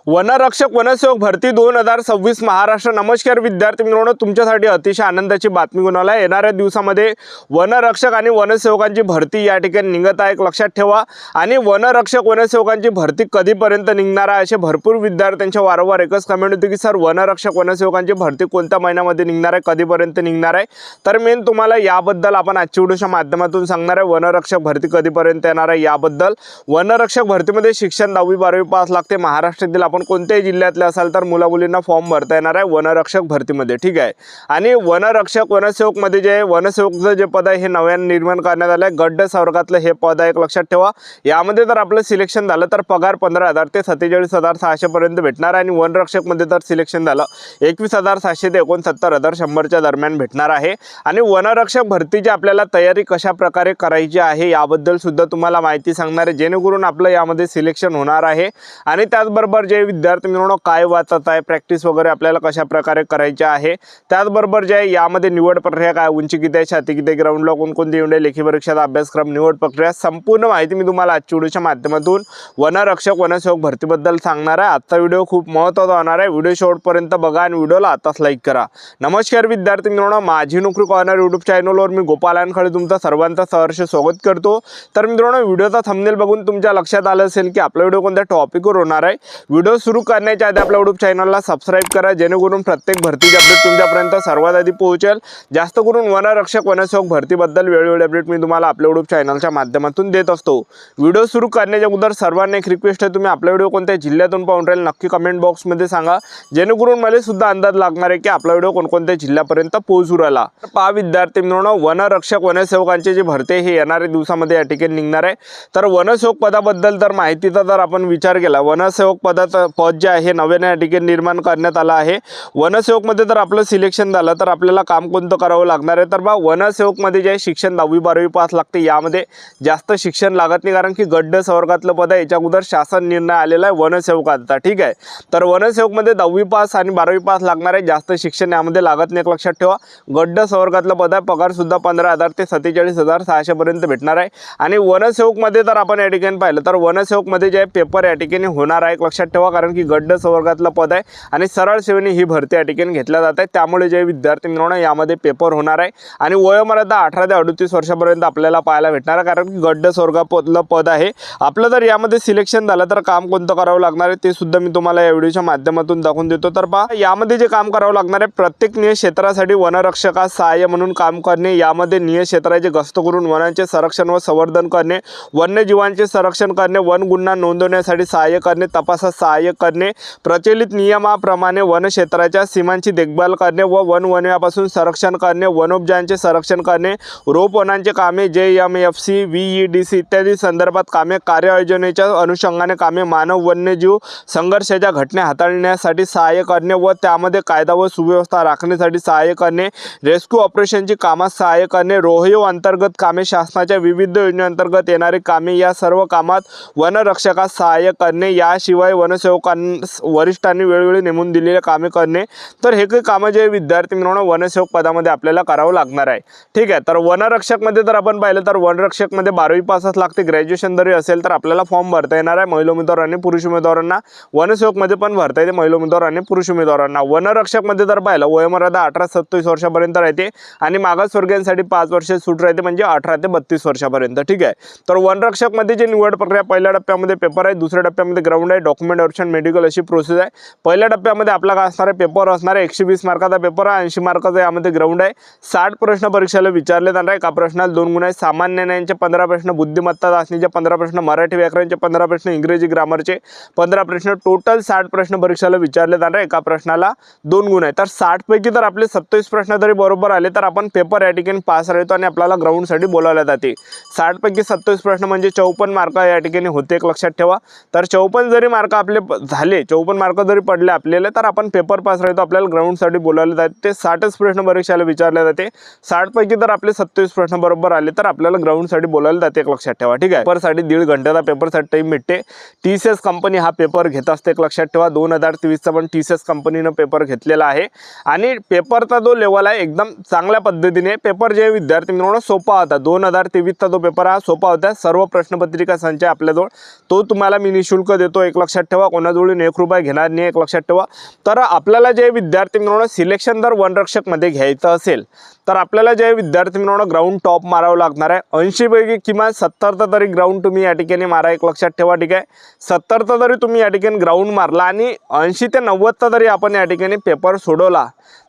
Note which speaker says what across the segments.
Speaker 1: वनरक्षक वनसेवक भरती 2026 महाराष्ट्र। नमस्कार विद्यार्थी मित्रांनो, तुमच्यासाठी अतिशय आनंदाची बातमी घेऊन आला आहे। येणाऱ्या दिवसामध्ये वनरक्षक आणि वनसेवकांची भरती या ठिकाणी निघत आहे, एक लक्षात ठेवा। आणि वनरक्षक वनसेवकांची भरती कधीपर्यंत निघणार आहे असे भरपूर विद्यार्थ्यांच्या वारंवार एकच कमेंट होती की सर वनरक्षक वनसेवकांची भरती कोणत्या महिन्यामध्ये निघणार आहे, कधीपर्यंत निघणार आहे। तर मी तुम्हाला याबद्दल आपण आजच्या व्हिडिओच्या माध्यमातून सांगणार आहे। वनरक्षक भरती कधीपर्यंत येणार आहे याबद्दल। वनरक्षक भरतीमध्ये शिक्षण 10वी 12वी पास लागते। महाराष्ट्रातील आपण कोणत्याही जिल्ह्यातले असाल तर मुला मुलींना फॉर्म भरता येणार आहे वनरक्षक भरतीमध्ये, ठीक आहे। आणि वनरक्षक वनसेवक मध्ये जे वनसेवकचं जे पद आहे हे नव्याने निर्माण करण्यात आले आहे। गड्ड संवर्गातलं हे पद आहे, एक लक्षात ठेवा। यामध्ये जर आपलं सिलेक्शन झालं तर पगार 15,000 ते 47,600 पर्यंत भेटणार आहे। आणि वनरक्षक मध्ये जर सिलेक्शन झालं 21,700 ते 69,100च्या दरम्यान भेटणार आहे। आणि वनरक्षक भरतीची आपल्याला तयारी कशा प्रकारे करायची आहे याबद्दल सुद्धा तुम्हाला माहिती सांगणार आहे, जेणेकरून आपलं यामध्ये सिलेक्शन होणार आहे। आणि त्याचबरोबर जे विद्यार्थी मित्रांनो काय वाचत आहे, प्रॅक्टिस वगैरे आपल्याला कशा प्रकारे करायची आहे, त्याचबरोबर जे यामध्ये निवड प्रक्रिया काय, उंची किती आहे, छाती किती, ग्राउंडला कोणकोणती येऊन लेखी परीक्षेचा अभ्यासक्रम, निवड प्रक्रिया, संपूर्ण माहिती मी तुम्हाला आजच्या व्हिडिओच्या माध्यमातून वनरक्षक वनसेवक भरतीबद्दल सांगणार आहे। आजचा व्हिडिओ खूप महत्त्वाचा होणार आहे, व्हिडिओ शेवटपर्यंत बघा आणि व्हिडिओला आताच लाईक करा। नमस्कार विद्यार्थी मित्रांनो, माझी नोकरी कॉर्नर यूट्यूब चॅनलवर मी गोपाल अनखळे तुमचं सर्वांचं सहर्ष स्वागत करतो। तर मित्रांनो, व्हिडिओचा थंबनेल बघून तुमच्या लक्षात आलं असेल की आपला व्हिडिओ कोणत्या टॉपिकवर होणार आहे। व्हिडिओ सुरू करण्याच्या आधी आपल्या यूट्यूब चॅनलला सबस्क्राइब करा, जेणेकरून प्रत्येक भरतीचे अपडेट तुमच्यापर्यंत सर्वात आधी पोहोचेल। जास्त करून वनरक्षक वनसेवक भरतीबद्दल वेळोवेळी अपडेट मी तुम्हाला आपल्या यूट्यूब चॅनलच्या माध्यमातून देत असतो। व्हिडिओ सुरू करण्याच्या अगोदर सर्वांना एक रिक्वेस्ट आहे, तुम्ही आपला व्हिडिओ कोणत्या जिल्ह्यातून पाहून राहील नक्की कमेंट बॉक्समध्ये सांगा, जेणेकरून मला सुद्धा अंदाज लागणार आहे की आपला व्हिडिओ कोणकोणत्या जिल्ह्यापर्यंत पोहोचू राहिला। पहा विद्यार्थी मित्रांनो, वनरक्षक वनसेवकांची जी भरती हे येणाऱ्या दिवसामध्ये या ठिकाणी निघणार आहे। तर वनसेवक पदाबद्दल तर माहितीचा जर आपण विचार केला, वनसेवक पदाचं पद जे आहे नव्याने या ठिकाणी निर्माण करण्यात आलं आहे। वनसेवक मध्ये जर आपलं सिलेक्शन झालं तर आपल्याला काम कोणतं करावं लागणार आहे, तर बा वनसेवक मध्ये जे शिक्षण 10वी 12वी पास लागते, यामध्ये जास्त शिक्षण लागत नाही, कारण की गड्ड संवर्गातलं पद आहे। याच्या अगोदर शासन निर्णय आलेला आहे वनसेवकाचा, ठीक आहे। तर वनसेवक मध्ये 10वी पास आणि 12वी पास लागणार आहे, जास्त शिक्षण यामध्ये लागत नाही, एक लक्षात ठेवा। गड्ड संवर्गातलं पद आहे, पगार सुद्धा 15,000 ते 47,600 पर्यंत भेटणार आहे। आणि वनसेवक मध्ये जर आपण या ठिकाणी पाहिलं तर वनसेवक मध्ये जे पेपर या ठिकाणी होणार आहे, एक लक्षात ठेवा, कारण की गड्ड संवर्गातलं पद आहे आणि सरळ सेवेने ही भरती या ठिकाणी घेतल्या जात आहे। त्यामुळे जे विद्यार्थी मित्रांनो यामध्ये पेपर होणार आहे। आणि वयोमर्यादा 18 ते 38 वर्षापर्यंत आपल्याला पाहायला भेटणार आहे, कारण की गड्ड संवर्गातलं पद आहे। आपलं जर यामध्ये सिलेक्शन झालं तर काम कोणतं करावं लागणार आहे ते सुद्धा मी तुम्हाला या व्हिडिओच्या माध्यमातून दाखवून देतो। तर पहा, यामध्ये जे काम करावं लागणार आहे, प्रत्येक नियत क्षेत्रासाठी वनरक्षकास सहाय्य म्हणून काम करणे, यामध्ये नियत क्षेत्राचे गस्त करून वनांचे संरक्षण व संवर्धन करणे, वन्यजीवांचे संरक्षण करणे, वन गुन्हा नोंदवण्यासाठी सहाय्य करणे, तपासास सहाय्य करणे, प्रचलित नियमाप्रमाणे वन क्षेत्राच्या सीमांची देखभाल करणे व वनवन्यापासून संरक्षण करणे, वनोपजांचे संरक्षण करणे, रोप वनांचे कामे, JMFC VEDC इत्यादी संदर्भात कामे, कार्ययोजनेच्या अनुषंगाने कामे, मानव वन्यजीव संघर्षाच्या घटना हाताळण्यासाठी सहाय्य करणे व त्यामध्ये कायदा व सुव्यवस्था राखण्यासाठी सहाय्य करणे, रेस्क्यू ऑपरेशनची कामात सहाय्य करणे, रोहयो अंतर्गत कामे, शासनाच्या विविध योजनेअंतर्गत येणारी कामे, या सर्व कामात वनरक्षकास सहाय्य करणे। याशिवाय वनसेवकांस वरिष्ठांनी वेळोवेळी नेमून दिलेले कामे करणे। तर हे काही कामं जे विद्यार्थी मित्रांनो वनसेवक पदामध्ये आपल्याला करावं लागणार आहे, ठीक आहे। तर वनरक्षक मध्ये जर आपण पाहिलं तर वनरक्षक मध्ये 12वी पासच लागते, ग्रॅज्युएशन जरी असेल तर आपल्याला फॉर्म भरता येणार आहे महिला उमेदवार आणि पुरुष उमेदवारांना। वनसेवक मध्ये पण भरता येते महिला उमेदवार आणि पुरुष उमेदवारांना। वनरक्षक मध्ये जर पाहिलं वयोमर्यादा 18 ते 27 वर्षापर्यंत राहते आणि मागासवर्गीयांसाठी 5 वर्ष सूट राहते, म्हणजे 18 ते 32 वर्षापर्यंत, ठीक आहे। तर वनरक्षक मध्ये जे निवड प्रक्रिया, पहिल्या टप्प्यामध्ये पेपर आहे, दुसऱ्या टप्प्यामध्ये ग्राउंड आहे, डॉक्युमेंट व्हेरिफिकेशन, मेडिकल अशी प्रोसेस आहे। पहिल्या टप्प्यामध्ये आपला काय असणार आहे, पेपर असणार आहे, 120 मार्काचा पेपर आहे, 80 मार्काचा यामध्ये ग्राउंड आहे। 60 प्रश्न परीक्षेला विचारले जाणार आहे, एका प्रश्नाला 2 गुण आहे। सामान्य ज्ञानाचे 15 प्रश्न, बुद्धिमत्ता चाचणीचे 15 प्रश्न, मराठी व्याकरणचे 15 प्रश्न, इंग्रजी ग्रामरचे 15 प्रश्न, टोटल 60 प्रश्न परीक्षेला विचारले जाणार आहे, एका प्रश्नाला 2 गुण आहे। तर 60 पैकी जर आपले 27 प्रश्न जरी बरोबर आले तर आपण पेपर या ठिकाणी पास राहतो आणि आपल्याला ग्राउंडसाठी बोलावले जाते। 60 पैकी 27 प्रश्न म्हणजे 54 मार्क या ठिकाणी होते, एक लक्षात ठेवा। तर 54 जरी मार्क आपले झाले, 54 मार्क जरी पडले आपल्याला, तर आपण पेपर पास राहतो, आपल्याला ग्राउंडसाठी बोलावले जाते। ते 60च प्रश्न परीक्षेला विचारले जाते। 60 पैकी जर आपले 27 प्रश्न बरोबर आले तर आपल्याला ग्राउंडसाठी बोलावले जाते, एक लक्षात ठेवा, ठीक आहे। पेपरसाठी 1.5 घंट्याचा पेपरसाठी टाइम भेटते। TCS कंपनी हा पेपर घेत असते, एक लक्षात ठेवा। 2023चा पण TCS कंपनीनं पेपर घेतलेला आहे आणि पेपरचा जो लेवल आहे एकदम चांगल्या पद्धतीने पेपर जे विद्यार्थी मित्रांनो सोपा होता। 2023चा जो पेपर हा सोपा होता। सर्व प्रश्नपत्रिका संच आपल्याजवळ तो तुम्हाला मी निशुल्क देतो, एक लक्षात ठेवा। कोणाजवळून 1 रुपया घेणार नाही, एक लक्षात ठेवा. तर आपल्याला जे विद्यार्थी मित्रांनो सिलेक्शन जर वनरक्षकमध्ये घ्यायचं असेल तर आपल्याला जे विद्यार्थी मित्रांनो ग्राउंड टॉप मारावं लागणार आहे. 80 पैकी किमान 70 तरी ग्राउंड तुम्ही या ठिकाणी मारा, एक लक्षात ठेवा. ठीक आहे, 70 तरी तुम्ही या ठिकाणी ग्राउंड मारला आणि 80 ते 90 तरी आपण या ठिकाणी पेपर सोडवला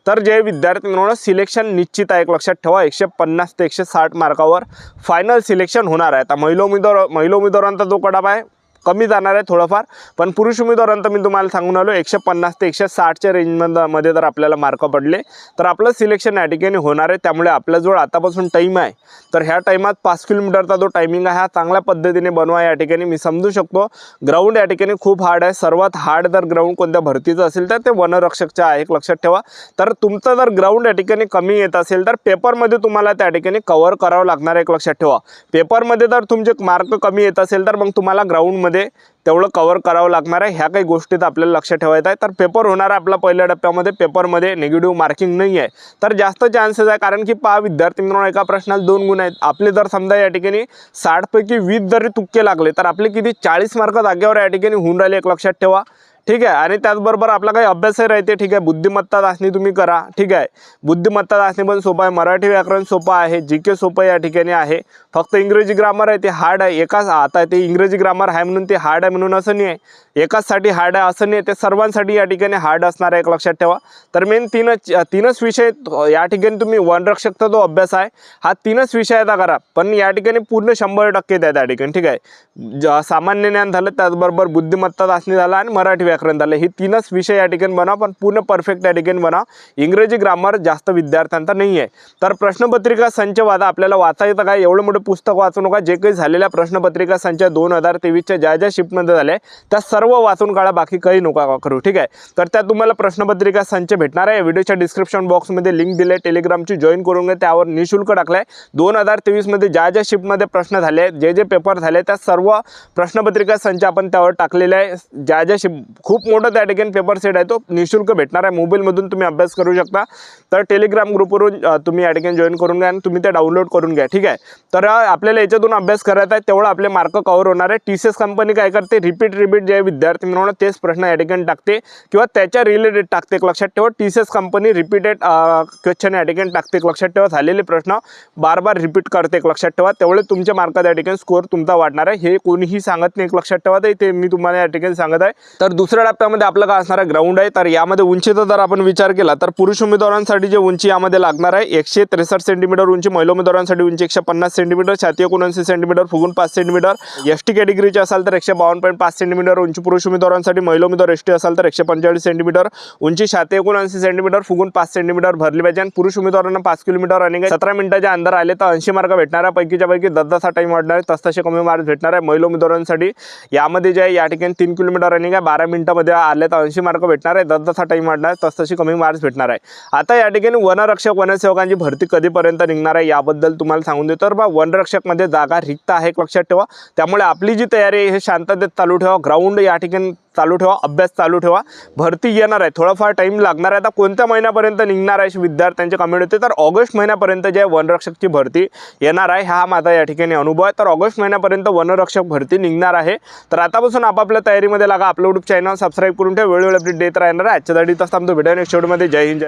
Speaker 1: तर जे विद्यार्थी मित्रांनो सिलेक्शन निश्चित आहे, एक लक्षात ठेवा. 150 ते 160 मार्कावर फायनल सिलेक्शन होणार आहे. आता महिला उमेदवारांचा जो कडाप आहे कमी जाणार आहे थोडंफार, पण पुरुष उमेदवारांत मी तुम्हाला सांगून आलो 150 ते 160च्या रेंजमध्ये जर आपल्याला मार्क पडले तर आपलं सिलेक्शन या ठिकाणी होणार आहे. त्यामुळे आपल्याजवळ आतापासून टाईम आहे. तर ह्या टाईमात 5 किलोमीटरचा जो टायमिंग आहे हा चांगल्या पद्धतीने बनवा. या ठिकाणी मी समजू शकतो ग्राउंड या ठिकाणी खूप हार्ड आहे. सर्वात हार्ड जर ग्राउंड कोणत्या भरतीचं असेल तर ते वनरक्षकचं आहे, एक लक्षात ठेवा. तर तुमचं जर ग्राउंड या ठिकाणी कमी येत असेल तर पेपरमध्ये तुम्हाला त्या ठिकाणी कव्हर करावं लागणार आहे, एक लक्षात ठेवा. पेपरमध्ये जर तुमचे मार्क कमी येत असेल तर मग तुम्हाला ग्राउंडमध्ये तेवढं कव्हर करावं लागणार आहे. ह्या काही गोष्टीत आपल्याला लक्ष ठेवायचं आहे. तर पेपर होणार आहे आपला पहिल्या टप्प्यामध्ये, पेपरमध्ये निगेटिव्ह मार्किंग नाही आहे तर जास्त चान्सेस आहे. कारण की पहा विद्यार्थी मित्रांनो एका प्रश्नाला 2 गुण आहेत. आपले जर समजा या ठिकाणी 60 पैकी 20 जरी तुक्के लागले तर आपले किती 40 मार्क जागेवर या ठिकाणी होऊन राहिले, एक लक्षात ठेवा. ठीक आहे, आणि त्याचबरोबर आपला काही अभ्यासही राहते. ठीक आहे, बुद्धिमत्ता चाचणी तुम्ही करा. ठीक आहे, बुद्धिमत्ता चाचणी पण सोपं आहे, मराठी व्याकरण सोपं आहे, GK सोपं या ठिकाणी आहे. फक्त इंग्रजी ग्रामर आहे ते हार्ड आहे. एकाच आता ते इंग्रजी ग्रामर आहे म्हणून ते हार्ड आहे म्हणून असं नाही आहे, एकाचसाठी हार्ड आहे असं नाही, ते सर्वांसाठी या ठिकाणी हार्ड असणार आहे, एक लक्षात ठेवा. तर मेन तीनच विषय या ठिकाणी तुम्ही वनरक्षकचा जो अभ्यास आहे हा 3च विषयाचा करा, पण या ठिकाणी पूर्ण 100% द्या त्या ठिकाणी. ठीक आहे, सामान्य ज्ञान झालं, त्याचबरोबर बुद्धिमत्ता चाचणी झालं आणि मराठी व्याकरण झालं. हे 3च विषय या ठिकाणी बनवा, पण पूर्ण परफेक्ट या ठिकाणी बनवा. इंग्रजी ग्रामर जास्त विद्यार्थ्यांचा नाही आहे. तर प्रश्नपत्रिका संच वाचा, आपल्याला वाचायचं काय, एवढं मोठं पुस्तक वाचू नका. जे काही झालेल्या प्रश्नपत्रिका संच 2023च्या ज्या शिफ्टमध्ये झाल्या त्या सर्व वाचून काढा, बाकी काही नका करू. ठीक आहे, तर त्या तुम्हाला प्रश्नपत्रिका संच भेटणार आहे. व्हिडिओच्या डिस्क्रिप्शन बॉक्समध्ये लिंक दिले, टेलिग्रामची जॉईन करून घ्या, त्यावर निःशुल्क टाकलाय. 2023मध्ये ज्या शिफ्टमध्ये प्रश्न झाले, जे पेपर झाले त्या सर्व प्रश्नपत्रिका संच आपण त्यावर टाकलेले आहे. ज्या शिफ्ट खूप मोठं त्या ठिकाणी पेपर सेट आहे, तो निःशुल्क भेटणार आहे. मोबाईलमधून तुम्ही अभ्यास करू शकता. तर टेलिग्राम ग्रुपवरून तुम्ही या ठिकाणी जॉईन करून घ्या आणि तुम्ही ते डाउनलोड करून घ्या. ठीक आहे, तर आपल्याला याच्यातून अभ्यास करायचा आहे, तेवढं आपले मार्क कव्हर होणार आहे. TCS कंपनी काय करते, रिपीट जे विद्यार्थी मिळवणं तेच प्रश्न या ठिकाणी टाकते किंवा त्याच्या रिलेटेड टाकते, एक लक्षात ठेवा. TCS कंपनी रिपीटेड क्वेश्चन या ठिकाणी टाकते, एक लक्षात ठेवा. झालेले प्रश्न बार रिपीट करते, एक लक्षात ठेवा. तेवढे तुमच्या मार्कात या ठिकाणी स्कोअर तुमचा वाढणार आहे. हे कोणीही सांगत नाही, एक लक्षात ठेवा. ते मी तुम्हाला या ठिकाणी सांगत आहे. तर दुसऱ्या टप्प्यामध्ये आपलं काय असणार आहे, ग्राउंड आहे. तर यामध्ये उंचीचा जर आपण विचार केला तर पुरुष उमेदवारांसाठी जे उंची यामध्ये लागणार आहे 163 सेंटीमीटर उंची, महिला उमेदवारांसाठी उंची 150 सेंटीमीटर, छाती 79 सेंटीमीटर, फुगून 5 सेंटीमीटर. ST कॅटेगरीचे असाल तर 152.5 सेंटीमीटर उंची पुरुष उमेदवारांसाठी, महिला उमेदवार ST असाल तर 145 सेंटीमीटर उंची, छाती 79 सेंटीमीटर, फुगून 5 सेंटीमीटर भरली पाहिजे. आणि पुरुष उमेदवारांना 5 किलोमीटर रनिंग 17 मिनिटाच्या अंदर आले तर 80 मार्क भेटणार आहे. पैकीच्या पैकी 10 टाइम वाढणार आहे, तसतसे कमी मार्क्स भेटणार आहे. महिला उमेदवारांसाठी यामध्ये जे आहे या ठिकाणी 3 किलोमीटर रनिंग आहे, 12 मिनिटामध्ये आले तर 80 मार्क भेटणार आहे, 10 टाइम वाढणार आहे, तसतशी कमी मार्क्स भेटणार आहे. आता या ठिकाणी वनरक्षक वनसेवकांची भरती कधीपर्यंत निघणार आहे याबद्दल तुम्हाला सांगून देतो. तर वनरक्षकमध्ये जागा रिक्त आहे, एक लक्षात ठेवा. त्यामुळे आपली जी तयारी आहे हे शांततेत चालू ठेवा. ग्राउंड या ठिकाणी चालू ठेवा, अभ्यास चालू ठेवा. भरती येणार आहे, थोडाफार टाइम लागणार आहे. आता कोणत्या महिन्यापर्यंत निघणार आहे विद्यार्थ्यांचे कमेंट होते, तर ऑगस्ट महिन्यापर्यंत जे वनरक्षकची भरती येणार आहे, हा माझा या ठिकाणी अनुभव आहे. तर ऑगस्ट महिन्यापर्यंत वनरक्षक भरती निघणार आहे. तर आतापासून आपापल्या तयारीमध्ये लागा. आपलं यूट्यूब चॅनल सबस्क्राईब करून ठेवा, वेळोवेळी अपडेट देत राहणार आहे. आजच्या दाडी तसं आमचं भेटूया नेक्स्ट व्हिडिओमध्ये. जय हिंद.